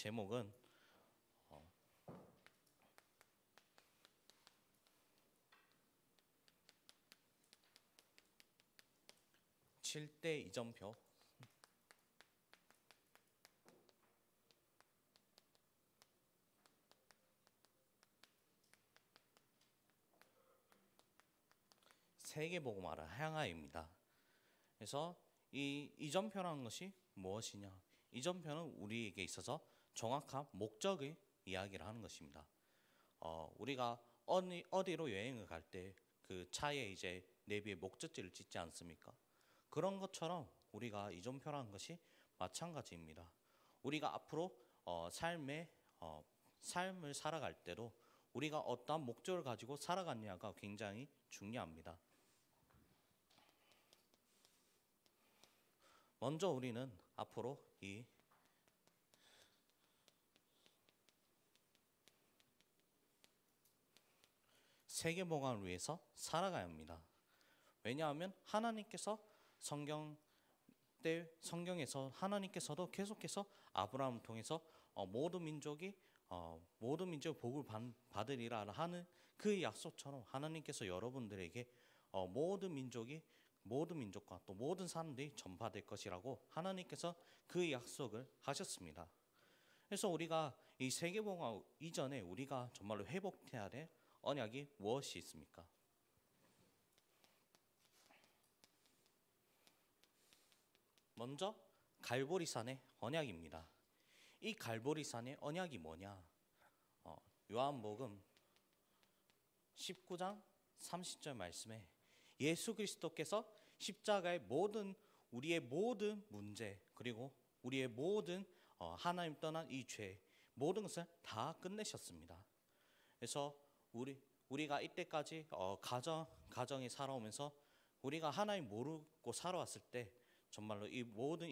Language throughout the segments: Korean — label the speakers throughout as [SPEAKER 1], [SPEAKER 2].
[SPEAKER 1] 제목은 7대 이점표. 세계복음화를 향하여입니다. 그래서 이 이점표라는 것이 무엇이냐? 이점표는 우리에게 있어서 정확한 목적의 이야기를 하는 것입니다. 우리가 어디로 여행을 갈 때 그 차에 이제 내비에 목적지를 찍지 않습니까? 그런 것처럼 우리가 이점표라는 것이 마찬가지입니다. 우리가 앞으로 삶을 살아갈 때도 우리가 어떠한 목적을 가지고 살아갔냐가 굉장히 중요합니다. 먼저 우리는 앞으로 이 세계복음을 위해서 살아가야 합니다. 왜냐하면 하나님께서 성경에서 하나님께서도 계속해서 아브라함을 통해서 모든 민족이 복을 받으리라 하는 그 약속처럼 하나님께서 여러분들에게 모든 민족과 또 모든 사람들이 전파될 것이라고 하나님께서 그 약속을 하셨습니다. 그래서 우리가 이 세계복음 이전에 우리가 정말로 회복해야 될 언약이 무엇이 있습니까? 먼저 갈보리산의 언약입니다. 이 갈보리산의 언약이 뭐냐? 요한복음 19장 30절 말씀에 예수 그리스도께서 십자가의 우리의 모든 문제, 그리고 우리의 모든 하나님 떠난 이 죄, 모든 것을 다 끝내셨습니다. 그래서 우리가 이때까지 가정에 살아오면서 우리가 하나님 모르고 살아왔을 때 정말로 이 모든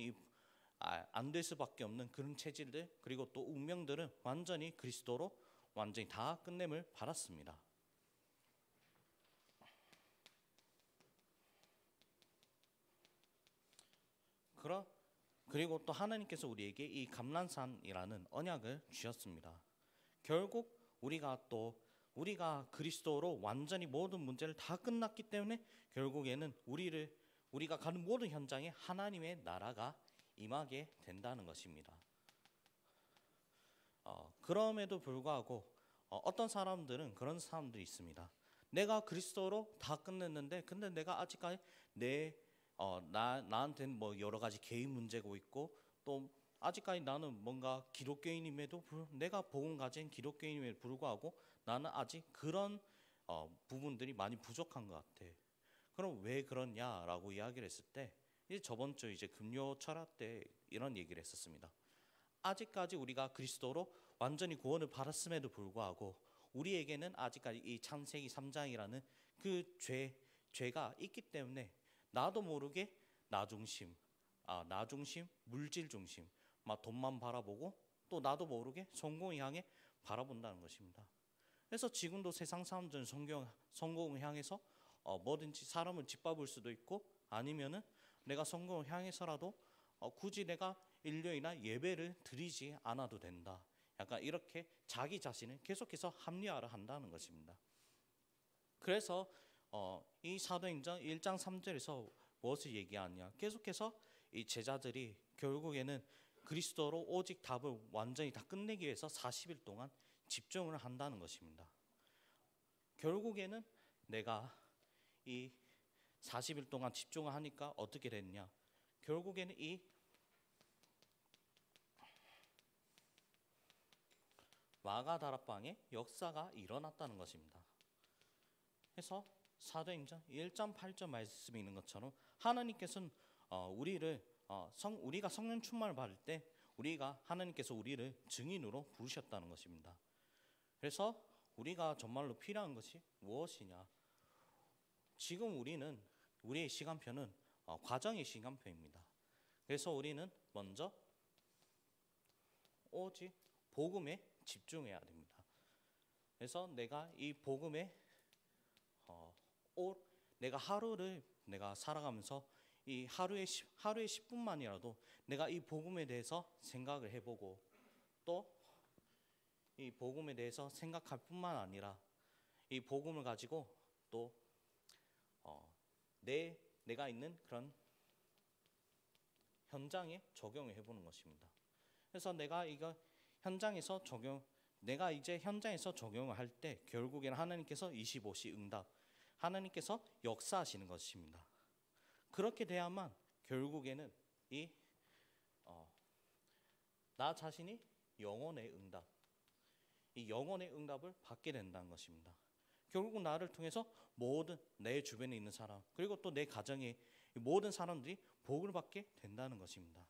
[SPEAKER 1] 안 될 수밖에 없는 그런 체질들, 그리고 또 운명들은 완전히 그리스도로 완전히 다 끝냄을 받았습니다. 그리고 또 하나님께서 우리에게 이 감람산이라는 언약을 주셨습니다. 결국 우리가 그리스도로 완전히 모든 문제를 다 끝났기 때문에 결국에는 우리가 가는 모든 현장에 하나님의 나라가 임하게 된다는 것입니다. 그럼에도 불구하고 어떤 사람들은 그런 사람들이 있습니다. 내가 그리스도로 다 끝냈는데 근데 내가 아직까지 나한테는 뭐 여러 가지 개인 문제가 있고 또 아직까지 나는 뭔가 기독교인임에도 내가 복음 가진 기독교인임에도 불구하고 나는 아직 그런 부분들이 많이 부족한 것 같아. 그럼 왜 그러냐라고 이야기를 했을 때 이제 저번 주 이제 금요 철학 때 이런 얘기를 했었습니다. 아직까지 우리가 그리스도로 완전히 구원을 받았음에도 불구하고 우리에게는 아직까지 이 창세기 3장이라는 그 죄가 있기 때문에 나도 모르게 나 중심, 물질 중심, 막 돈만 바라보고 또 나도 모르게 성공을 향해 바라본다는 것입니다. 그래서 지금도 세상 사람들은 성공을 향해서 뭐든지 사람을 짓밟을 수도 있고 아니면은 내가 성공을 향해서라도 굳이 내가 일요일이나 예배를 드리지 않아도 된다. 약간 이렇게 자기 자신을 계속해서 합리화를 한다는 것입니다. 그래서 이 사도행전 1장 3절에서 무엇을 얘기하냐? 계속해서 이 제자들이 결국에는 그리스도로 오직 답을 완전히 다 끝내기 위해서 40일 동안 집중을 한다는 것입니다. 결국에는 내가 이 40일 동안 집중을 하니까 어떻게 됐냐? 결국에는 이 마가다락방의 역사가 일어났다는 것입니다. 그래서 사도행전 1장 8절 말씀이 있는 것처럼 하나님께서는 우리가 성령 충만을 받을 때 하나님께서 우리를 증인으로 부르셨다는 것입니다. 그래서 우리가 정말로 필요한 것이 무엇이냐? 지금 우리의 시간표는 과정의 시간표입니다. 그래서 우리는 먼저 오직 복음에 집중해야 됩니다. 그래서 내가 이 복음에 내가 하루를 살아가면서 이 하루에 10분만이라도 내가 이 복음에 대해서 생각을 해보고 또 이 복음에 대해서 생각할 뿐만 아니라 이 복음을 가지고 또 내가 있는 그런 현장에 적용을 해보는 것입니다. 그래서 내가 이제 현장에서 적용을 할 때 결국에는 하나님께서 25시 응답, 하나님께서 역사하시는 것입니다. 그렇게 돼야만 결국에는 나 자신이 영혼의 응답, 이 영혼의 응답을 받게 된다는 것입니다. 결국 나를 통해서 모든 내 주변에 있는 사람, 그리고 또 내 가정의 모든 사람들이 복을 받게 된다는 것입니다.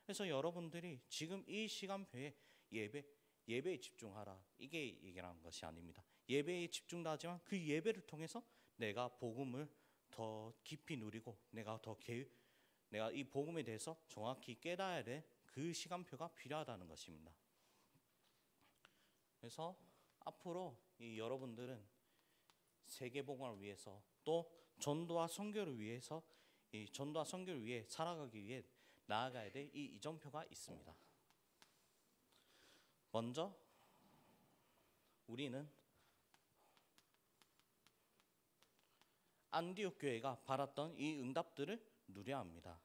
[SPEAKER 1] 그래서 여러분들이 지금 이 시간표에 예배에 집중하라, 이게 얘기하는 것이 아닙니다. 예배에 집중도 하지만 그 예배를 통해서 내가 복음을 더 깊이 누리고 내가 이 복음에 대해서 정확히 깨달아야 될 그 시간표가 필요하다는 것입니다. 그래서 앞으로 이 여러분들은 세계복음을 위해서 또 전도와 선교를 위해 살아가기 위해 나아가야 될 이 이정표가 있습니다. 먼저 우리는 안디옥 교회가 받았던 이 응답들을 누려야 합니다.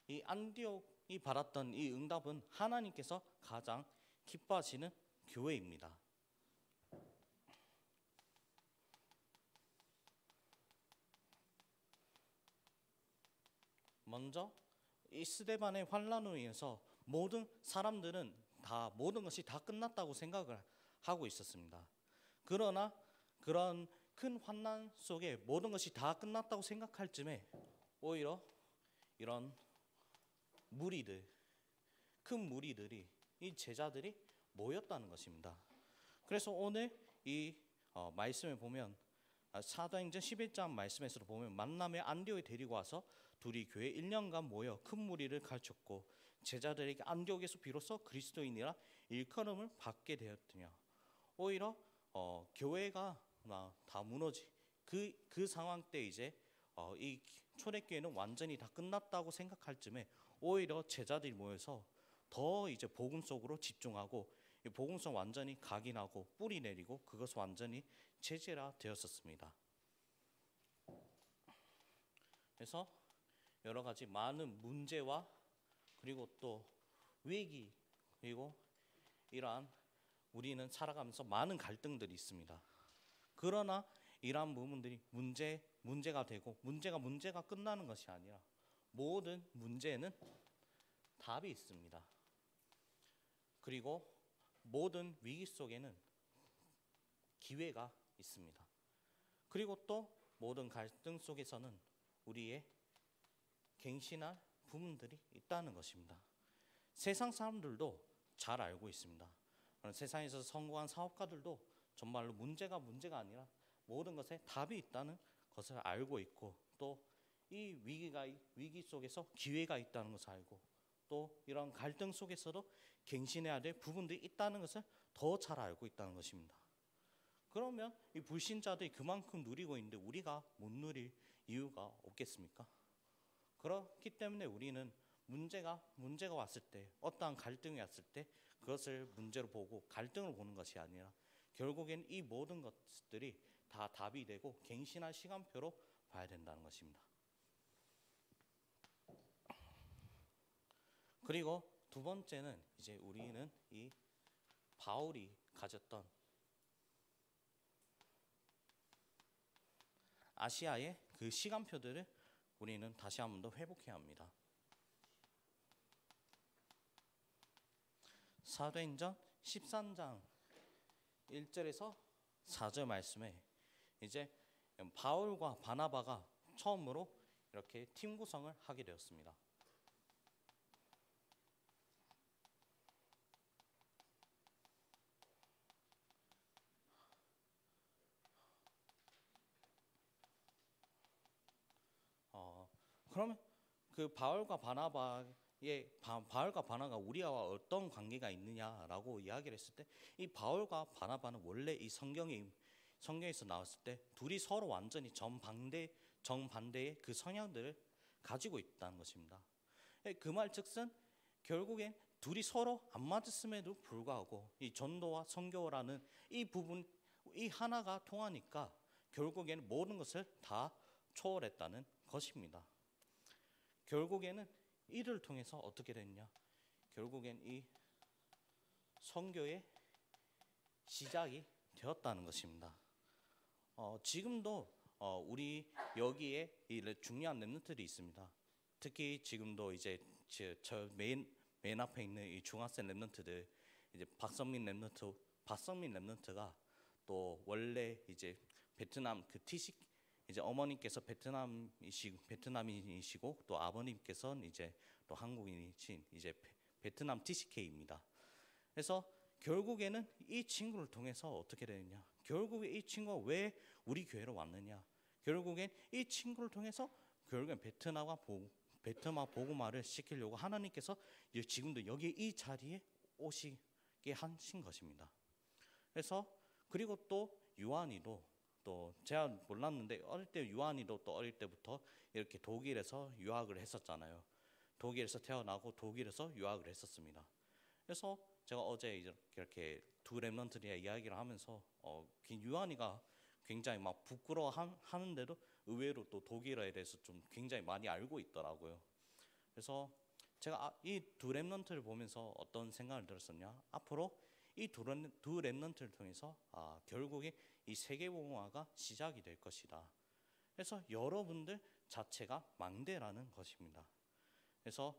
[SPEAKER 1] 이 안디옥이 받았던 이 응답은 하나님께서 가장 기뻐하시는 교회입니다. 먼저 이 스데반의 환란으로 인해서 모든 사람들은 모든 것이 다 끝났다고 생각을 하고 있었습니다. 그러나 그런 큰 환난 속에 모든 것이 다 끝났다고 생각할 쯤에 오히려 이런 큰 무리들이, 이 제자들이 모였다는 것입니다. 그래서 오늘 이 말씀을 보면 사도행전 11장 말씀에서도 보면 만남의 안디옥에 데리고 와서 둘이 교회 1년간 모여 큰 무리를 가르쳤고 제자들에게 안디옥에서 비로소 그리스도인이라 일컬음을 받게 되었으며, 오히려 교회가 다 무너지 그 상황 때 이제 이 초대교회는 완전히 다 끝났다고 생각할 쯤에 오히려 제자들이 모여서 더 이제 복음 속으로 집중하고 이 복음성 완전히 각인하고 뿌리 내리고 그것을 완전히 체질화되었었습니다. 그래서 여러 가지 많은 문제와 그리고 또 위기, 그리고 이러한 우리는 살아가면서 많은 갈등들이 있습니다. 그러나 이러한 부분들이 문제가 되고 문제가 끝나는 것이 아니라 모든 문제는 답이 있습니다. 그리고 모든 위기 속에는 기회가 있습니다. 그리고 또 모든 갈등 속에서는 우리의 갱신할 부분들이 있다는 것입니다. 세상 사람들도 잘 알고 있습니다. 세상에서 성공한 사업가들도 정말로 문제가 아니라 모든 것에 답이 있다는 것을 알고 있고, 또 이 위기 속에서 기회가 있다는 것을 알고, 또 이런 갈등 속에서도 갱신해야 될 부분들이 있다는 것을 더 잘 알고 있다는 것입니다. 그러면 이 불신자들이 그만큼 누리고 있는데 우리가 못 누릴 이유가 없겠습니까? 그렇기 때문에 우리는 문제가 왔을 때, 어떠한 갈등이 왔을 때 그것을 문제로 보고 갈등을 보는 것이 아니라 결국엔 이 모든 것들이 다 답이 되고 갱신할 시간표로 봐야 된다는 것입니다. 그리고 두 번째는 이제 우리는 이 바울이 가졌던 아시아의 그 시간표들을 우리는 다시 한 번 더 회복해야 합니다. 사도행전 13장 1절에서 4절 말씀에 이제 바울과 바나바가 처음으로 이렇게 팀 구성을 하게 되었습니다. 그러면 그 바울과 바나바가 우리와 어떤 관계가 있느냐라고 이야기를 했을 때, 이 바울과 바나바는 원래 이 성경에서 나왔을 때 둘이 서로 완전히 정반대의 그 성향들을 가지고 있다는 것입니다. 그 말즉슨 결국엔 둘이 서로 안 맞았음에도 불구하고 이 전도와 선교라는 이 부분 이 하나가 통하니까 결국에는 모든 것을 다 초월했다는 것입니다. 결국에는 이를 통해서 어떻게 됐냐? 결국엔 이 선교의 시작이 되었다는 것입니다. 지금도 우리 여기에 중요한 렘넌트들이 있습니다. 특히 지금도 이제 저 맨 앞에 있는 이 중학생 렘넌트들, 이제 박성민 렘넌트가 또 원래 이제 베트남 그 티식 이제 어머님께서 베트남인이시고 또 아버님께서는 이제 또 한국인이신 이제 베트남 TCK입니다. 그래서 결국에는 이 친구를 통해서 어떻게 되느냐? 결국에 이 친구가 왜 우리 교회로 왔느냐? 결국엔 이 친구를 통해서 결국엔 베트남 복음화를 시키려고 하나님께서 지금도 여기 이 자리에 오시게 하신 것입니다. 그래서 그리고 또 유한이도 또 제가 몰랐는데 어릴 때 유한이도 또 어릴 때부터 이렇게 독일에서 유학을 했었잖아요. 독일에서 태어나고 독일에서 유학을 했었습니다. 그래서 제가 어제 이렇게 두 렘넌트들이랑 이야기를 하면서 유한이가 굉장히 막 부끄러워하는데도 의외로 또 독일어에 대해서 좀 굉장히 많이 알고 있더라고요. 그래서 제가 이 두 렘넌트를 보면서 어떤 생각을 들었었냐? 앞으로 이 두 렘넌트를 통해서 결국에 이 세계복음화가 시작이 될 것이다. 그래서 여러분들 자체가 망대라는 것입니다. 그래서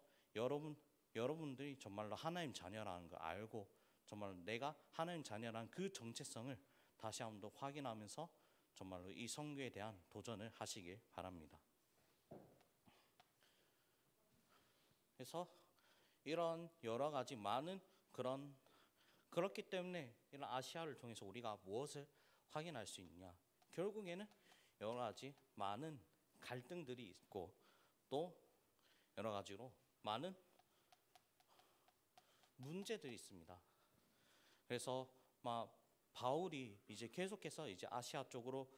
[SPEAKER 1] 여러분들이 정말로 하나님 자녀라는 걸 알고 정말로 내가 하나님 자녀라는 그 정체성을 다시 한번 더 확인하면서 정말로 이 선교에 대한 도전을 하시길 바랍니다. 그래서 이런 여러 가지 많은 그렇기 때문에 이런 아시아를 통해서 우리가 무엇을 확인할 수 있냐? 결국에는 여러 가지 많은 갈등들이 있고 또 여러 가지로 많은 문제들이 있습니다. 그래서 바울이 이제 계속해서 이제 아시아 쪽으로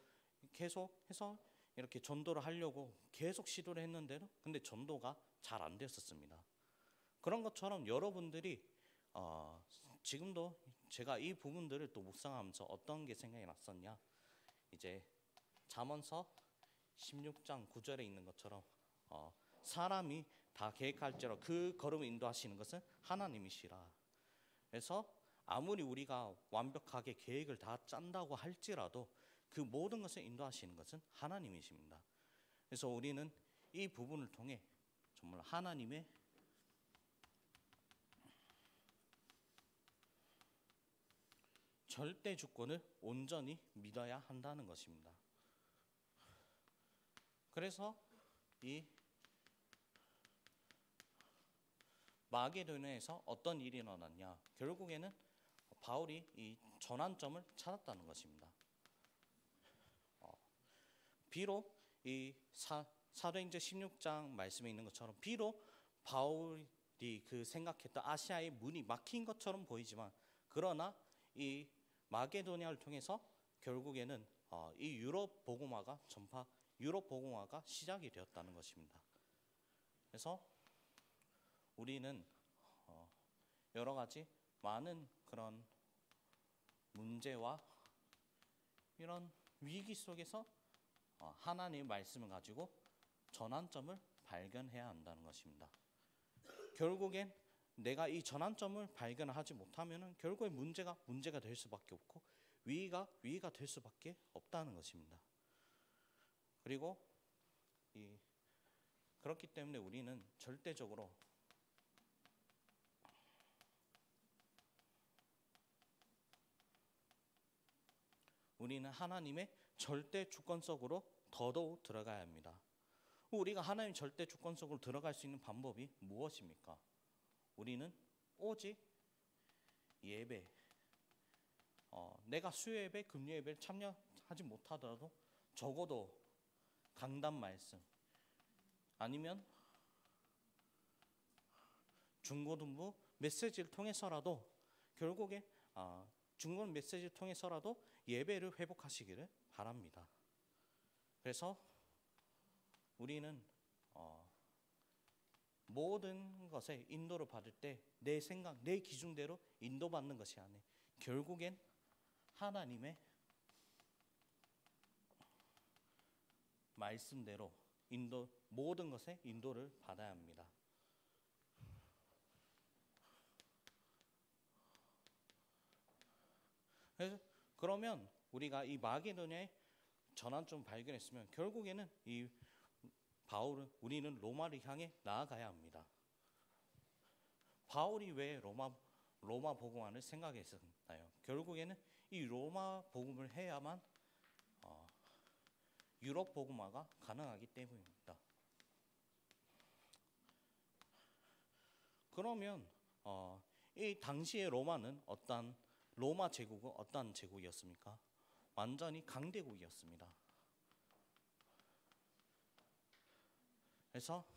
[SPEAKER 1] 계속해서 이렇게 전도를 하려고 계속 시도를 했는데도 근데 전도가 잘 안 됐었습니다. 그런 것처럼 여러분들이 지금도 제가 이 부분들을 또 묵상하면서 어떤 게 생각이 났었냐? 이제 잠언서 16장 9절에 있는 것처럼 사람이 다 계획할지라 그 걸음을 인도하시는 것은 하나님이시라. 그래서 아무리 우리가 완벽하게 계획을 다 짠다고 할지라도 그 모든 것을 인도하시는 것은 하나님이십니다. 그래서 우리는 이 부분을 통해 정말 하나님의 절대 주권을 온전히 믿어야 한다는 것입니다. 그래서 이 마게도냐에서 어떤 일이 일어났냐? 결국에는 바울이 이 전환점을 찾았다는 것입니다. 비록 이 사도행전 16장 말씀에 있는 것처럼 비록 바울이 그 생각했던 아시아의 문이 막힌 것처럼 보이지만 그러나 이 마게도냐를 통해서 결국에는 이 유럽 복음화가 시작이 되었다는 것입니다. 그래서 우리는 여러 가지 많은 그런 문제와 이런 위기 속에서 하나님의 말씀을 가지고 전환점을 발견해야 한다는 것입니다. 결국엔 내가 이 전환점을 발견하지 못하면 결국에 문제가 될 수밖에 없고 위기가 될 수밖에 없다는 것입니다. 그리고 그렇기 때문에 우리는 절대적으로 우리는 하나님의 절대 주권 속으로 더더욱 들어가야 합니다. 우리가 하나님 절대 주권 속으로 들어갈 수 있는 방법이 무엇입니까? 우리는 오직 예배, 내가 수요 예배, 금요 예배를 참여하지 못하더라도 적어도 강단 말씀 아니면 중고등부 메시지를 통해서라도 결국에 중고등 메시지를 통해서라도 예배를 회복하시기를 바랍니다. 그래서 우리는 모든 것에 인도를 받을 때 내 생각, 내 기준대로 인도받는 것이 아니에요. 결국엔 하나님의 말씀대로 모든 것에 인도를 받아야 합니다. 그러면 우리가 이 마게도냐의 전환점을 발견했으면 결국에는 이 바울은 우리는 로마를 향해 나아가야 합니다. 바울이 왜 로마 복음화를 생각했었나요? 결국에는 이 로마 복음을 해야만 유럽 복음화가 가능하기 때문입니다. 그러면 이 당시의 로마 제국은 어떤 제국이었습니까? 완전히 강대국이었습니다. 그래서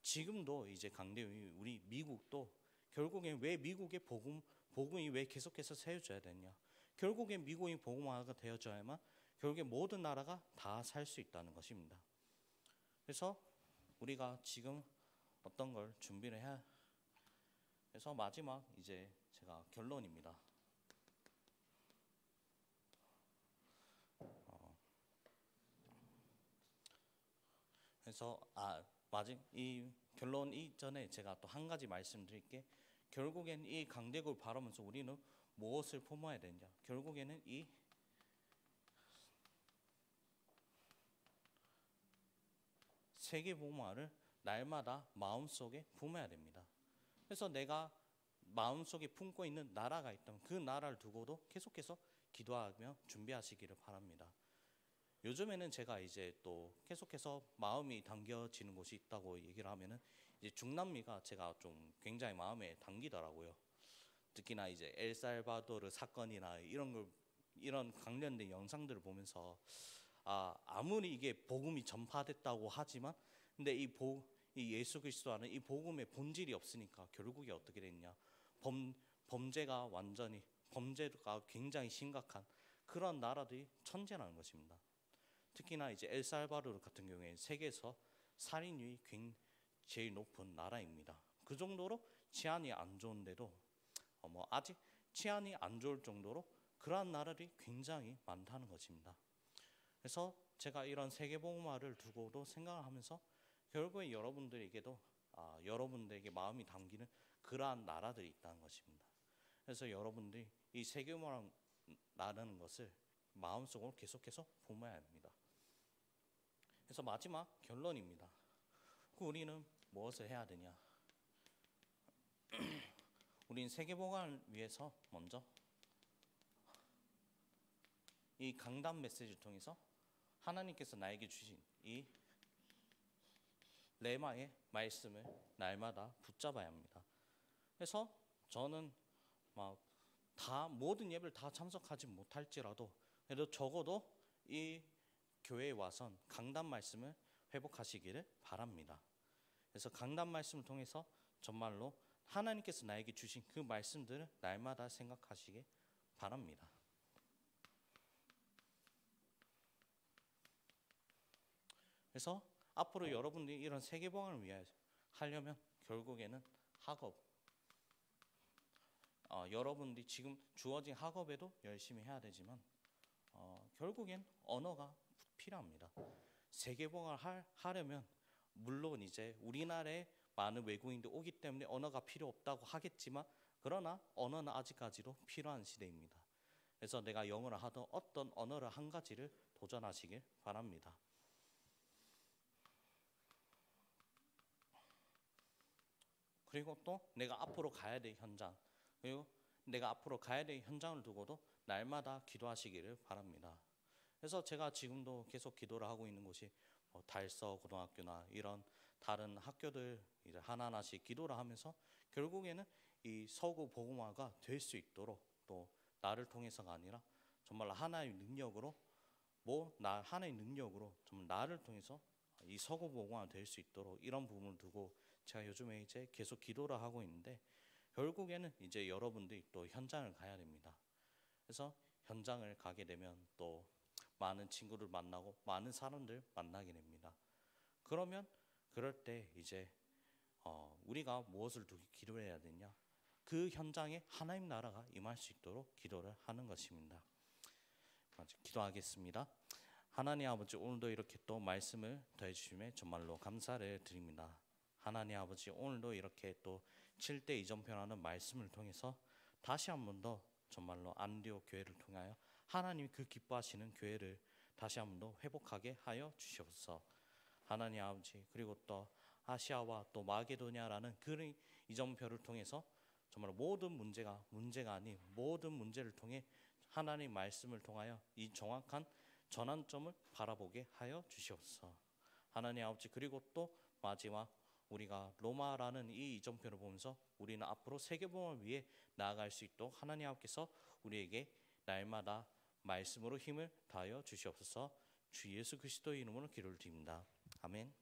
[SPEAKER 1] 지금도 이제 강대국이 우리 미국도 결국엔 왜 미국의 복음이 왜 계속해서 세워져야 되냐? 결국엔 미국이 복음화가 되어져야만 결국에 모든 나라가 다 살 수 있다는 것입니다. 그래서 우리가 지금 어떤 걸 준비를 해야. 그래서 마지막 이제 제가 결론입니다. 그래서 이 결론 이전에 제가 또 한 가지 말씀드릴게. 결국엔 이 강대국을 바라면서 우리는 무엇을 품어야 되냐? 결국에는 이 세계 복음화를 날마다 마음속에 품어야 됩니다. 그래서 내가 마음속에 품고 있는 나라가 있다면 그 나라를 두고도 계속해서 기도하며 준비하시기를 바랍니다. 요즘에는 제가 이제 또 계속해서 마음이 당겨지는 곳이 있다고 얘기를 하면은 이제 중남미가 제가 좀 굉장히 마음에 당기더라고요. 특히나 이제 엘살바도르 사건이나 이런 관련된 영상들을 보면서 아무리 이게 복음이 전파됐다고 하지만 근데 이 예수 그리스도라는 이 복음의 본질이 없으니까 결국에 어떻게 됐냐? 범죄가 굉장히 심각한 그런 나라들이 천재라는 것입니다. 특히나 이제 엘살바도르 같은 경우에 세계에서 살인율이 제일 높은 나라입니다. 그 정도로 치안이 안 좋은데도 아직 치안이 안 좋을 정도로 그러한 나라들이 굉장히 많다는 것입니다. 그래서 제가 이런 세계복음화를 두고도 생각을 하면서 결국에 여러분들에게 마음이 담기는 그러한 나라들이 있다는 것입니다. 그래서 여러분들이 이 세계복음화라는 것을 마음속으로 계속해서 품어야 합니다. 그래서 마지막 결론입니다. 우리는 무엇을 해야 되냐? 우리는 세계복음화를 위해서 먼저 이 강단 메시지를 통해서 하나님께서 나에게 주신 이 레마의 말씀을 날마다 붙잡아야 합니다. 그래서 저는 모든 예배를 다 참석하지 못할지라도 그래도 적어도 이 교회에 와선 강단 말씀을 회복하시기를 바랍니다. 그래서 강단 말씀을 통해서 정말로 하나님께서 나에게 주신 그 말씀들을 날마다 생각하시길 바랍니다. 그래서 앞으로 여러분들이 이런 세계복음을 위해 하려면 결국에는 여러분들이 지금 주어진 학업에도 열심히 해야 되지만 결국엔 언어가 필요합니다. 세계복음을 하려면 물론 이제 우리나라에 많은 외국인들이 오기 때문에 언어가 필요 없다고 하겠지만 그러나 언어는 아직까지도 필요한 시대입니다. 그래서 내가 영어를 하든 어떤 언어를 한 가지를 도전하시길 바랍니다. 그리고 또 내가 앞으로 가야 될 현장 그리고 내가 앞으로 가야 될 현장을 두고도 날마다 기도하시기를 바랍니다. 그래서 제가 지금도 계속 기도를 하고 있는 곳이 달서 고등학교나 이런 다른 학교들 이제 하나하나씩 기도를 하면서 결국에는 이 서구 복음화가 될 수 있도록 또 나를 통해서가 아니라 정말 하나의 능력으로 정말 나를 통해서 이 서구 복음화가 될 수 있도록 이런 부분을 두고 제가 요즘에 이제 계속 기도를 하고 있는데 결국에는 이제 여러분들이 또 현장을 가야 됩니다. 그래서 현장을 가게 되면 또 많은 친구를 만나고 많은 사람들 만나게 됩니다. 그러면 그럴 때 이제 우리가 무엇을 두고 기도해야 되냐? 그 현장에 하나님 나라가 임할 수 있도록 기도를 하는 것입니다. 기도하겠습니다. 하나님 아버지, 오늘도 이렇게 또 말씀을 더해 주심에 정말로 감사를 드립니다. 하나님 아버지, 오늘도 이렇게 또 7대 이전편하는 말씀을 통해서 다시 한 번 더 정말로 안디옥 교회를 통하여 하나님이 그 기뻐하시는 교회를 다시 한 번 더 회복하게 하여 주시옵소서. 하나님 아버지, 그리고 또 아시아와 또 마게도냐라는 그 이전표를 통해서 정말 모든 문제가 아닌 모든 문제를 통해 하나님 말씀을 통하여 이 정확한 전환점을 바라보게 하여 주시옵소서. 하나님 아버지, 그리고 또 마지막 우리가 로마라는 이 이전표를 보면서 우리는 앞으로 세계복음을 위해 나아갈 수 있도록 하나님 아버지께서 우리에게 날마다 말씀으로 힘을 다하여 주시옵소서. 주 예수 그리스도의 이름으로 기도를 드립니다. 아멘.